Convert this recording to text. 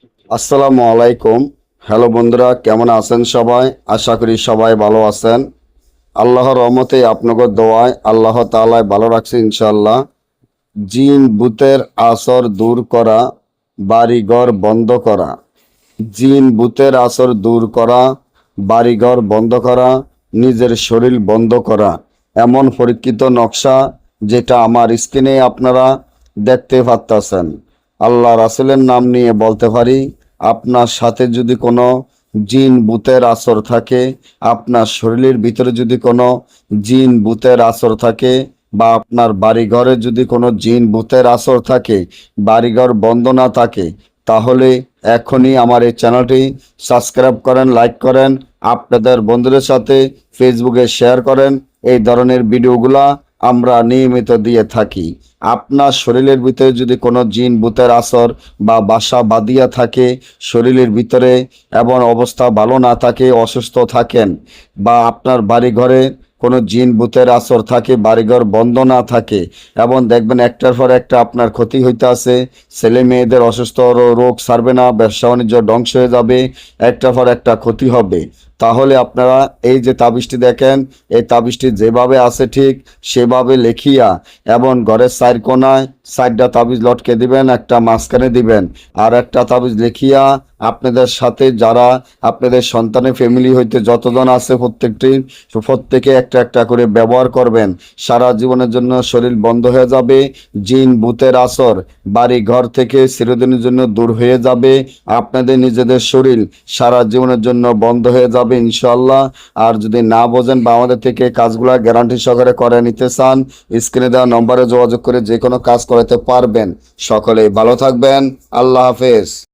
আসসালামু আলাইকুম। হ্যালো বন্ধুরা, কেমন আছেন সবাই? আশা করি সবাই ভালো আছেন। আল্লাহর রহমতে আপনাদের দোয়ায় আল্লাহ তাআলা ভালো রাখছে ইনশাআল্লাহ। জিন ভূতের আসর দূর করা, বাড়িঘর বন্ধ করা। জিন ভূতের আসর দূর করা, বাড়িঘর বন্ধ করা, নিজের শরীর বন্ধ করা, এমন পরীক্ষিত নকশা যেটা আমার স্ক্রিনে আপনারা দেখতে পাচ্ছেন। আল্লাহ রাসূলের নাম নিয়ে বলতে পারি, আপনার সাথে যদি কোনো জিন ভূতের আসর থাকে, আপনার শরীরের ভিতরে যদি কোনো জিন ভূতের আসর থাকে, বা আপনার বাড়িঘরে যদি কোনো জিন ভূতের আসর থাকে, বাড়িঘর বন্ধ না থাকে, তাহলে এখনই আমার এই চ্যানেলটি সাবস্ক্রাইব করেন, লাইক করেন, আপনাদের বন্ধুদের সাথে ফেসবুকে শেয়ার করেন। এই ধরনের ভিডিওগুলা আমরা নিয়মিত দিয়ে থাকি। আপনার শরীরের ভিতরে যদি কোনো জিন ভূতের আসর বা বাসা বাঁধিয়া থাকে শরীরের ভিতরে, এবং অবস্থা ভালো না থাকে, অসুস্থ থাকেন, বা আপনার বাড়ি ঘরে কোনো জিন ভূতের আসর থাকে, বাড়িঘর বন্ধ না থাকে, এবং দেখবেন একটার পর একটা আপনার ক্ষতি হইতে আছে, ছেলে মেয়েদের অসুস্থ, রোগ সারবে না, ব্যবসা বাণিজ্য ধ্বংস হয়ে যাবে, একটার পর একটা ক্ষতি হবে, তাহলে আপনারা এই যে তাবিজটি দেখেন, এই তাবিজটি যেভাবে আছে ঠিক সেভাবে লেখিয়া এবং ঘরের চার কোনায় 4টা তাবিজ লটকে দিবেন, একটা মাঝখানে দিবেন, আর একটা তাবিজ লিখিয়া আপনাদের সাথে যারা আপনাদের সন্তানের ফ্যামিলি হইতে যতজন আছে প্রত্যেকে একটা একটা করে ব্যবহার করবেন। সারা জীবনের জন্য শরীর বন্ধ হয়ে যাবে, জিন ভূতের আসর বাড়ি ঘর থেকে চিরদিনের জন্য দূর হয়ে যাবে, আপনাদের নিজেদের শরীর সারা জীবনের জন্য বন্ধ হয়ে যাবে ইনশাআল্লাহ। আর যদি না বোঝেন বা আমাদের থেকে কাজগুলো গ্যারান্টি সহকারে করে নিতে চান, স্ক্রিনে দেওয়া নম্বরে যোগাযোগ করে যে কোনো কাজ করাতে পারবেন। সকলেই ভালো থাকবেন। আল্লাহ হাফেজ।